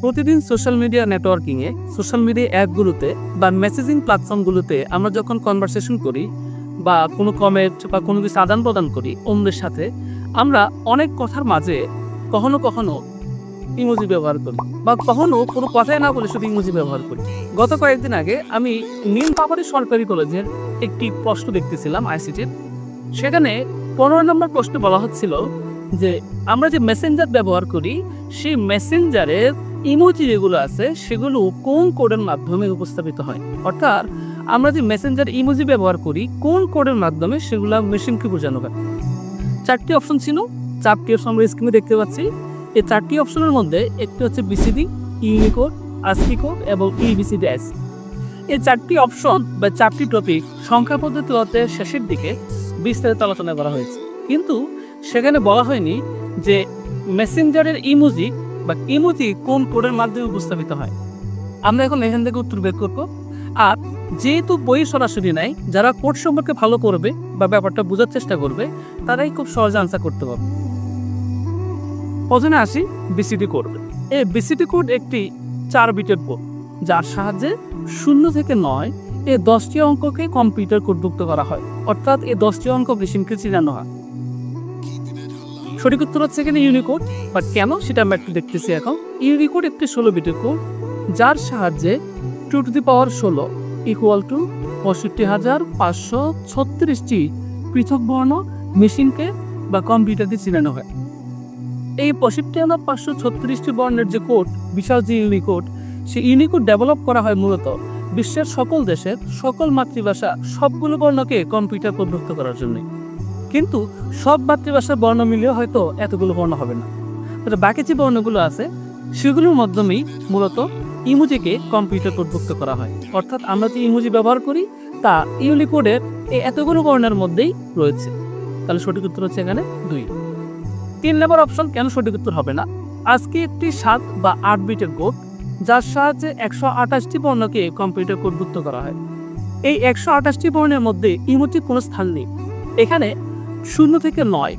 প্রতিদিন social media নেটওয়ার্কিংয়ে, social media অ্যাপগুলোতে বা messaging প্ল্যাটফর্মগুলোতে আমরা যখন কনভারসেশন করি বা কোনো কমেন্ট বা কোনো কিছু আদান প্রদান করি অন্যদের সাথে, আমরা অনেক কথার মাঝে কখনো কখনো ইমোজি ব্যবহার করি বা কখনো কোনো কথাই না বলে শুধু ইমোজি ব্যবহার করি। গত কয়েকদিন আগে আমি নীলফামারী সরকারি কলেজের একটি প্রশ্ন দেখতেছিলাম আইসিটির। সেখানে 15 নম্বর প্রশ্নে বলা হচ্ছিল যে আমরা যে মেসেঞ্জার ব্যবহার করি সেই মেসেঞ্জারের ইমোজি যেগুলো আছে সেগুলো কোন কোডের মাধ্যমে উপস্থাপিত হয়, অর্থাৎ আমরা যে মেসেঞ্জার ইমোজি ব্যবহার করি কোন কোডের মাধ্যমে সেগুলো মেশিনকে বোঝানো হয়। 4টি অপশন ছিল, 4টি অপশন আমরা স্ক্রিনে দেখতে পাচ্ছি। এই 4টি অপশনের মধ্যে একটি হচ্ছে বিসিডি, ইউনিকোড, আস্কি কোড এবং ইবিসিডিএস। এই 4টি অপশন বা 4টি টপিক সংখ্যা পদ্ধতি অধ্যায়ের শেষের দিকে বিস্তারিত আলোচনা করা হয়েছে, কিন্তু সেখানে বলা হয়নি যে মেসেঞ্জারের ইমোজি বা ইমোজি কোন কোডের মাধ্যমে উপস্থাপিত হয়। আমরা এখন এখান থেকে উত্তর বের করবো। আর যেহেতু বই সরাসরি নাই, যারা কোড সম্পর্কে ভালো করবে বা ব্যাপারটা বোঝার চেষ্টা করবে তারাই খুব সহজে আনসার করতে পারবে। প্রথমে আসি বিসিডি কোড। এই বিসিডি কোড একটি 4 বিটের কোড, যার সাহায্যে 0 থেকে 9 এই 10টি অঙ্ককে কম্পিউটার কোডভুক্ত করা হয়, অর্থাৎ এই 10টি অঙ্ক মেশিনকে চিনানো হয়। সঠিক উত্তর হচ্ছে এখানে ইউনিকোড। বাট কেন সেটা আমরা একটু দেখতেছি এখন। ইউনিকোড একটি 16 বিটের কোড, যার সাহায্যে 2 to the power 16 equal to 65,536টি পৃথক বর্ণ মেশিনকে বা কম্পিউটারকে চিনানো হয়। এই 65,536টি বর্ণের যে কোড, বিশাল যে ইউনিকোড, সেই ইউনিকোড ডেভেলপ করা হয় মূলত বিশ্বের সকল দেশের সকল মাতৃভাষা সবগুলো বর্ণকে কম্পিউটার কোডভুক্ত করার জন্য। কিন্তু সব মাতৃভাষার বর্ণ মিলিয়ে হয়তো এতগুলো বর্ণ হবে না, তবে বাকি যে বর্ণগুলো আছে সেগুলোর মাধ্যমেই মূলত ইমোজিকে কম্পিউটার কোডভুক্ত করা হয়। অর্থাৎ আমরা যে ইমোজি ব্যবহার করি তা ইউনিকোডের এই এতগুলো বর্ণের মধ্যেই রয়েছে। তাহলে সঠিক উত্তর হচ্ছে এখানে 2। 3 নম্বর অপশন কেন সঠিক উত্তর হবে না। আজকে একটি 7 বা 8 বিটের কোড, যার সাহায্যে 128টি বর্ণকে কম্পিউটার কোডভুক্ত করা হয়। এই 128টি বর্ণের মধ্যে ইমোজির কোনো স্থান নেই। এখানে 0 থেকে 9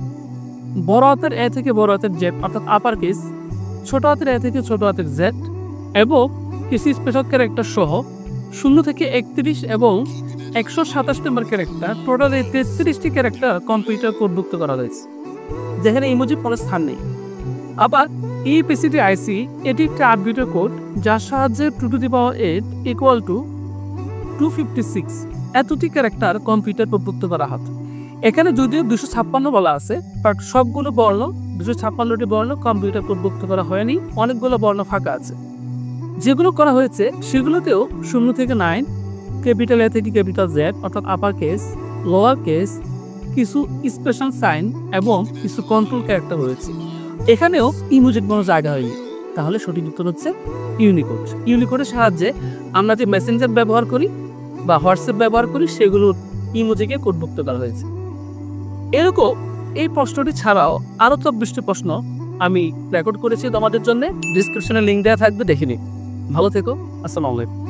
বড় হাতের এ থেকে বড় হাতের জেড অর্থাৎ আপার কেস, ছোট হাতের এ থেকে ছোট হাতের জেড এবং কিছু স্পেশাল ক্যারেক্টার সহ 0 থেকে 31 এবং 127 নম্বর ক্যারেক্টার, টোটাল 33টি ক্যারেক্টার কম্পিউটার কোডভুক্ত করা হয়েছে, যেখানে ইমোজির কোনো স্থান নেই। আবার ইপিসিডি আইসি এটি একটি 8 বিটের কোড, যার সাহায্যে 2 to the power 8 equal to 256 এতটি ক্যারেক্টার কম্পিউটার কোডভুক্ত করা হয়। এখানে যদিও 256 বলা আছে, বাট সবগুলো বর্ণ 256টি বর্ণ কম্পিউটার কোডভুক্ত করা হয়নি, অনেকগুলো বর্ণ ফাঁকা আছে। যেগুলো করা হয়েছে সেগুলোতেও 0 থেকে 9 ক্যাপিটাল এ থেকে ক্যাপিটাল জেড অর্থাৎ আপার কেস, লোয়ার কেস, কিছু স্পেশাল সাইন এবং কিছু কন্ট্রোল ক্যারেক্টার রয়েছে। এখানেও ইমোজির কোনো জায়গা হয়নি। তাহলে সঠিক উত্তর হচ্ছে ইউনিকোড। ইউনিকোডের সাহায্যে আমরা যে মেসেঞ্জার ব্যবহার করি বা হোয়াটসঅ্যাপ ব্যবহার করি সেগুলোর ইমোজিকে কোডভুক্ত করা হয়েছে। এরকম এই প্রশ্নটি ছাড়াও আরও 24টি প্রশ্ন আমি রেকর্ড করেছি তোমাদের জন্য। ডিসক্রিপশনে লিঙ্ক দেওয়া থাকবে, দেখে নিন। ভালো থেকো। আসসালামু আলাইকুম।